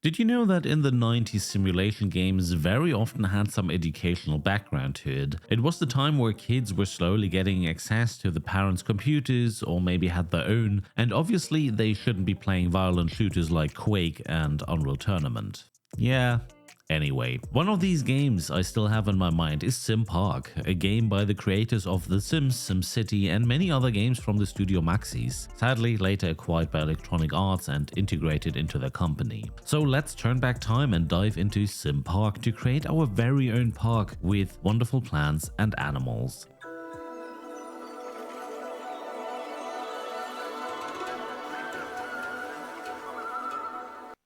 Did you know that in the 90s simulation games very often had some educational background to it? It was the time where kids were slowly getting access to the parents' computers or maybe had their own, and obviously they shouldn't be playing violent shooters like Quake and Unreal Tournament. Yeah. Anyway, one of these games I still have in my mind is Simpark, a game by the creators of The Sims, SimCity and many other games from the studio Maxis, sadly later acquired by Electronic Arts and integrated into their company. So let's turn back time and dive into Simpark to create our very own park with wonderful plants and animals.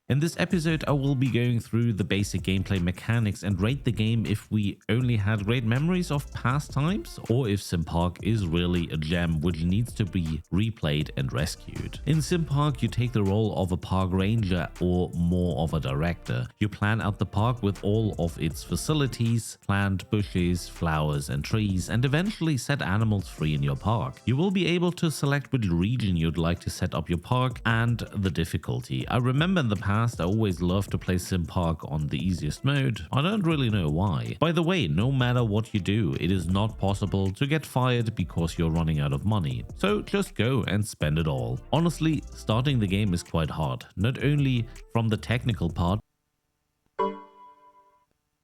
In this episode, I will be going through the basic gameplay mechanics and rate the game if we only had great memories of past times or if Simpark is really a gem which needs to be replayed and rescued. In Simpark, you take the role of a park ranger or more of a director. You plan out the park with all of its facilities, plant bushes, flowers and trees, and eventually set animals free in your park. You will be able to select which region you'd like to set up your park and the difficulty. I remember in the past I always loved to play Simpark on the easiest mode. I don't really know why. By the way, no matter what you do, it is not possible to get fired because you're running out of money. So just go and spend it all. Honestly, starting the game is quite hard, not only from the technical part,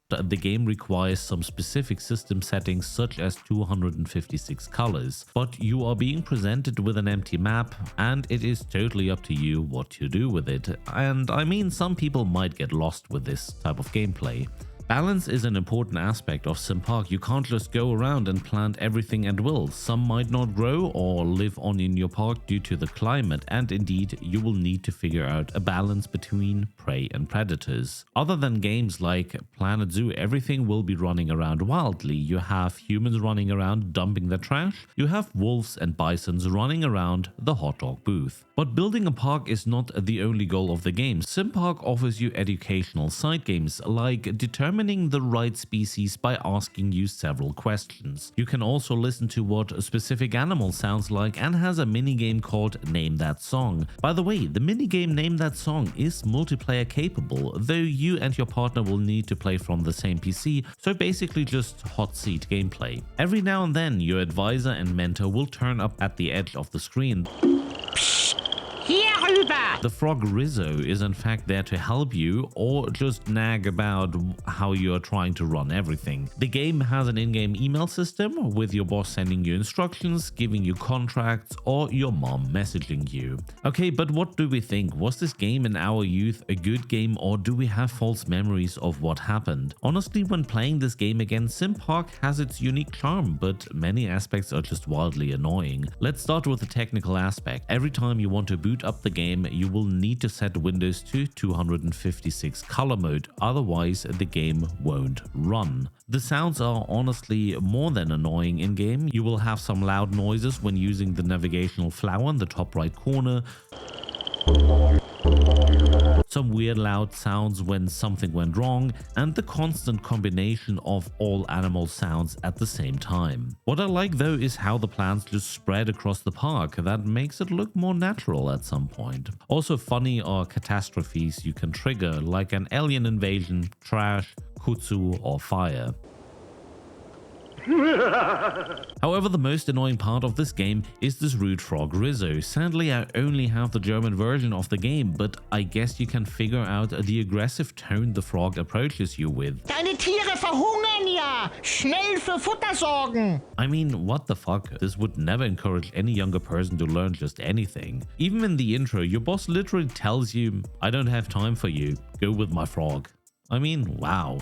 the game requires some specific system settings such as 256 colors, but you are being presented with an empty map and it is totally up to you what to do with it. And I mean, some people might get lost with this type of gameplay. Balance is an important aspect of Simpark. You can't just go around and plant everything at will. Some might not grow or live on in your park due to the climate, and indeed you will need to figure out a balance between prey and predators. Other than games like Planet Zoo, everything will be running around wildly. You have humans running around dumping their trash. You have wolves and bisons running around the hot dog booth. But building a park is not the only goal of the game. Simpark offers you educational side games like determining the right species by asking you several questions. You can also listen to what a specific animal sounds like and has a minigame called Name That Song. By the way, the minigame Name That Song is multiplayer capable, though you and your partner will need to play from the same PC, so basically just hot seat gameplay. Every now and then your advisor and mentor will turn up at the edge of the screen. The frog Rizzo is in fact there to help you or just nag about how you are trying to run everything. The game has an in-game email system with your boss sending you instructions, giving you contracts, or your mom messaging you. Okay, but what do we think? Was this game in our youth a good game, or do we have false memories of what happened? Honestly, when playing this game again, Simpark has its unique charm, but many aspects are just wildly annoying. Let's start with the technical aspect. Every time you want to boot up the game, you will need to set Windows to 256 color mode, otherwise the game won't run. The sounds are honestly more than annoying in game. You will have some loud noises when using the navigational flower in the top right corner. Some weird loud sounds when something went wrong, and the constant combination of all animal sounds at the same time. What I like though is how the plants just spread across the park. That makes it look more natural at some point. Also funny are catastrophes you can trigger, like an alien invasion, trash, kudzu or fire. However, the most annoying part of this game is this rude frog Rizzo. Sadly, I only have the German version of the game, but I guess you can figure out the aggressive tone the frog approaches you with. Deine Tiere verhungern ja! Schnell für Futter sorgen! I mean, what the fuck? This would never encourage any younger person to learn just anything. Even in the intro, your boss literally tells you, "I don't have time for you, go with my frog." I mean, wow.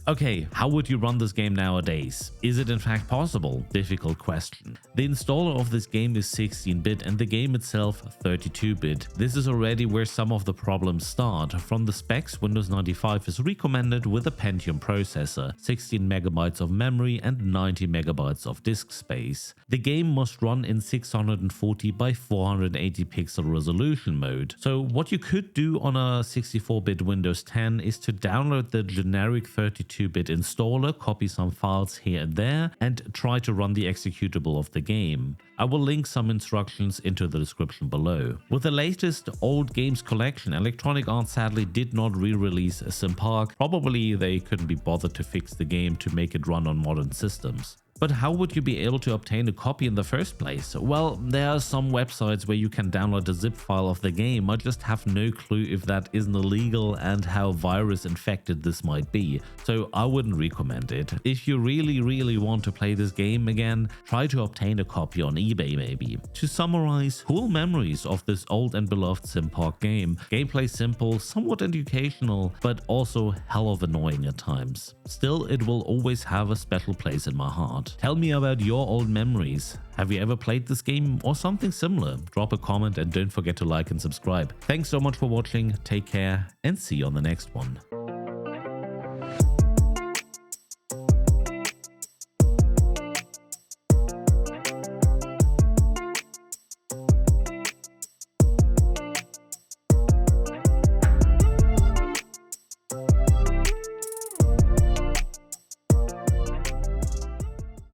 Okay, how would you run this game nowadays? Is it in fact possible? Difficult question. The installer of this game is 16-bit and the game itself 32-bit. This is already where some of the problems start. From the specs, Windows 95 is recommended with a Pentium processor, 16 megabytes of memory and 90 megabytes of disk space. The game must run in 640 by 480 pixel resolution mode. So what you could do on a 64-bit Windows 10 is to download the generic 32 32-bit installer, copy some files here and there, and try to run the executable of the game. I will link some instructions into the description below. With the latest old games collection, Electronic Arts sadly did not re-release Simpark. Probably they couldn't be bothered to fix the game to make it run on modern systems. But how would you be able to obtain a copy in the first place? Well, there are some websites where you can download a zip file of the game. I just have no clue if that isn't illegal and how virus infected this might be, so I wouldn't recommend it. If you really want to play this game again, try to obtain a copy on eBay maybe. To summarize, cool memories of this old and beloved Simpark game. Gameplay simple, somewhat educational, but also hell of annoying at times. Still, it will always have a special place in my heart. Tell me about your old memories. Have you ever played this game or something similar? Drop a comment and don't forget to like and subscribe. Thanks so much for watching, take care and see you on the next one.